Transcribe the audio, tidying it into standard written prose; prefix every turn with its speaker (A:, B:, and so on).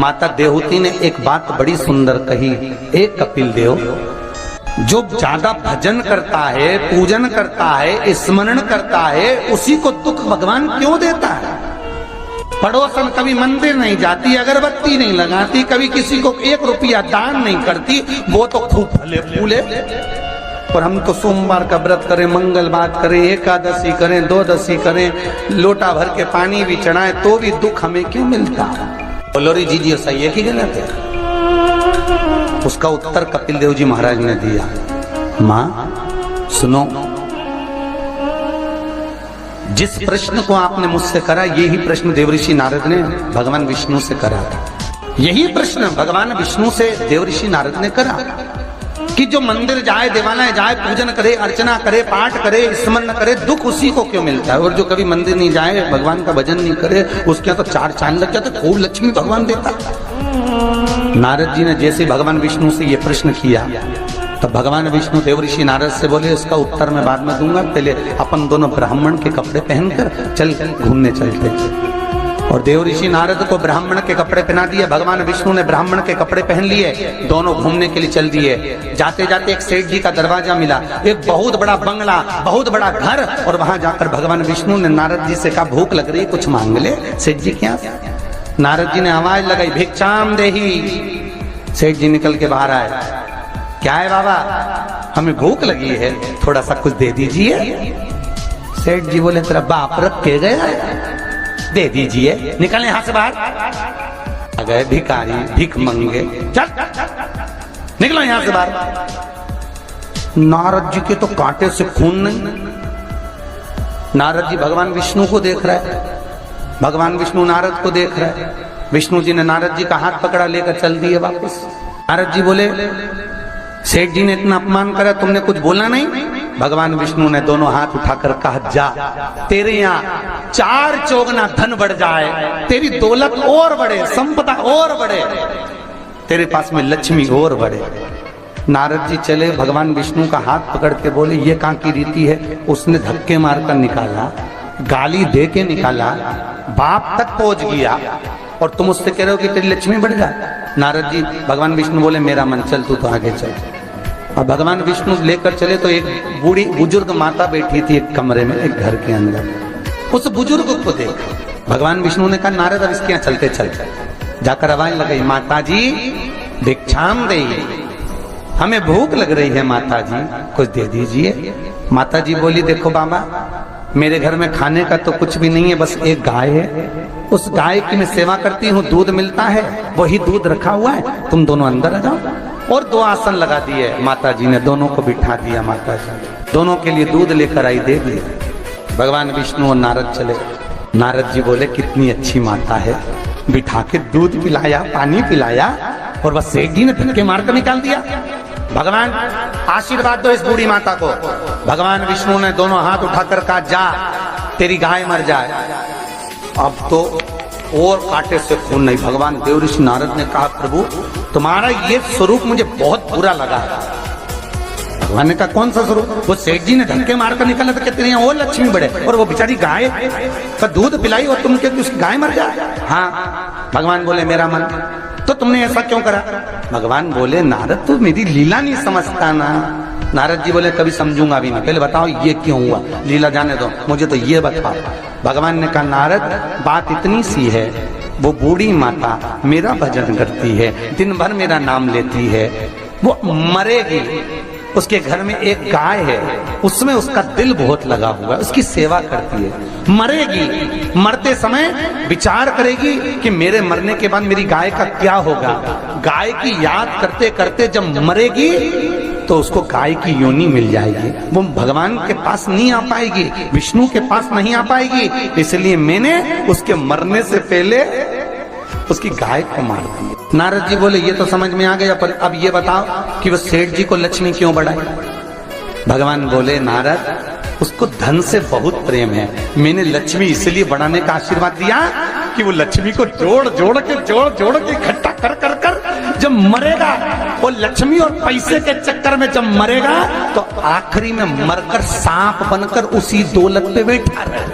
A: माता देवहूति ने एक बात बड़ी सुंदर कही, एक कपिल देव, जो ज्यादा भजन करता है, पूजन करता है, स्मरण करता है, उसी को दुख भगवान क्यों देता है? पड़ोसन कभी मंदिर नहीं जाती, अगरबत्ती नहीं लगाती, कभी किसी को 1 रुपया दान नहीं करती, वो तो खूब फले फूले। और हम तो सोमवार का व्रत करें, मंगलवार करें, एकादशी करें, द्वादशी करें, लोटा भर के पानी भी चढ़ाएं, तो भी दुख हमें क्यों मिलता? बोलो रे जी सही है कि गलत है? उसका उत्तर कपिल देव जी महाराज ने दिया, मां सुनो, जिस प्रश्न को आपने मुझसे करा, यही प्रश्न देवऋषि नारद ने भगवान विष्णु से करा था। यही प्रश्न भगवान विष्णु से देवऋषि नारद ने करा कि जो मंदिर जाए, देवालय जाए, पूजन करे, अर्चना करे, पाठ करे, स्मरण करे, दुख उसी को क्यों मिलता है? और जो कभी मंदिर नहीं जाए, भगवान का भजन नहीं करे, उसके यहाँ तो 4 चांद लग जाते, खूब लक्ष्मी भगवान देता। नारद जी ने जैसे भगवान विष्णु से ये प्रश्न किया, तो भगवान विष्णु देवऋषि नारद से बोले, इसका उत्तर मैं बाद में दूंगा, पहले अपन दोनों ब्राह्मण के कपड़े पहनकर चल घूमने चलते। और देवऋषि नारद को ब्राह्मण के कपड़े पहना दिए, भगवान विष्णु ने ब्राह्मण के कपड़े पहन लिए, दोनों घूमने के लिए चल दिए। जाते जाते एक सेठ जी का दरवाजा मिला, एक बहुत बड़ा बंगला, बहुत बड़ा घर, और वहां जाकर भगवान विष्णु ने नारद जी से कहा, भूख लग रही है, कुछ मांग ले। सेठ जी क्या? नारद जी ने आवाज लगाई, भिक्षाम देही। सेठ जी निकल के बाहर आए, क्या है बाबा? हमें भूख लगी है, थोड़ा सा कुछ दे दीजिए। सेठ जी बोले, तेरा बाप रख के गया है, दे दीजिए। निकल यहां से बाहर। आ गए भिखारी, भीख मंगे, चल निकलो यहां से बाहर। नारद जी के तो कांटे से खून नहीं। नारद जी भगवान विष्णु को देख रहा है, भगवान विष्णु नारद को देख रहा है। विष्णु जी ने नारद जी का हाथ पकड़ा, लेकर चल दिए वापस। नारद जी बोले, सेठ जी ने इतना अपमान करा, तुमने कुछ बोला नहीं? भगवान विष्णु ने दोनों हाथ उठाकर कहा, जा, तेरे यहाँ 4 चौगुना धन बढ़ जाए, तेरी दौलत और बढ़े, संपदा और बढ़े, तेरे पास में लक्ष्मी और बढ़े। नारद जी चले, भगवान विष्णु का हाथ पकड़ के बोले, ये कहाँ की रीति है? उसने धक्के मारकर निकाला, गाली दे के निकाला, बाप तक पहुंच गया, और तुम उससे कह रहे हो कि तेरी लक्ष्मी बढ़ जाए। नारद जी, भगवान विष्णु बोले, मेरा मन, चल तू तो आगे चल। और भगवान विष्णु लेकर चले तो एक बूढ़ी बुजुर्ग माता बैठी थी एक कमरे में, एक घर के अंदर। उस बुजुर्ग को देख भगवान विष्णु ने कहा, नारद अब इसके यहाँ चलते चलते। जाकर आवाज लगाई, माता जी भिक्षाम देई, हमें भूख लग रही है माता जी, कुछ दे दीजिए। माता जी बोली, देखो बाबा, मेरे घर में खाने का तो कुछ भी नहीं है, बस एक गाय है, उस गाय की मैं सेवा करती हूँ, दूध मिलता है, वही दूध रखा हुआ है, तुम दोनों अंदर आ जाओ। और 2 आसन लगा दिए माता जी ने, दोनों को बिठा दिया। माता जी दोनों के लिए दूध लेकर आई, दे दिया। भगवान विष्णु और नारद चले। नारद जी बोले, कितनी अच्छी माता है, बिठा के दूध पिलाया, पानी पिलाया, और बस सेठ जी ने धक्के मारकर निकाल दिया। भगवान आशीर्वाद दो इस बूढ़ी माता को। भगवान विष्णु ने दोनों हाथ उठाकर कहा, जा, तेरी गाय मर जाए। अब तो और कांटे से खून नहीं। भगवान देवऋषि नारद ने कहा, प्रभु तुम्हारा ये स्वरूप मुझे बहुत बुरा लगा। भगवान ने कहा, कौन सा स्वरूप? वो सेठ जी ने धक्के मारकर निकाला था, कहते हैं और लक्ष्मी बढ़े, और वो बेचारी गाय का दूध पिलाई और तुम कहते उसकी गाय मर जाए। हाँ। भगवान बोले, मेरा मन, तो तुमने ऐसा क्यों करा? भगवान बोले, नारद तू मेरी लीला नहीं समझता ना। नारद जी बोले, कभी समझूंगा भी नहीं, पहले बताओ ये क्यों हुआ, लीला जाने दो, मुझे तो ये बताओ। भगवान ने कहा, नारद बात इतनी सी है, वो बूढ़ी माता मेरा भजन करती है, दिन भर मेरा नाम लेती है, वो मरेगी, उसके घर में एक गाय है, उसमें उसका दिल बहुत लगा हुआ है, उसकी सेवा करती है, मरेगी, मरते समय विचार करेगी कि मेरे मरने के बाद मेरी गाय का क्या होगा। गाय की याद करते करते जब मरेगी तो उसको गाय की योनि मिल जाएगी, वो भगवान के पास नहीं आ पाएगी, विष्णु के पास नहीं आ पाएगी, इसलिए मैंने उसके मरने से पहले उसकी गाय को मार दी। नारद जी बोले, ये तो समझ में आ गया, पर अब ये बताओ कि वो सेठ जी को लक्ष्मी क्यों बढ़ाई? भगवान बोले, नारद उसको धन से बहुत प्रेम है, मैंने लक्ष्मी इसलिए बढ़ाने का आशीर्वाद दिया कि वो लक्ष्मी को जोड़ जोड़ के इकट्ठा कर कर कर जब मरेगा, वो लक्ष्मी और पैसे के चक्कर में जब मरेगा तो आखिरी में मरकर सांप बनकर उसी दौलत पे बैठा रहे।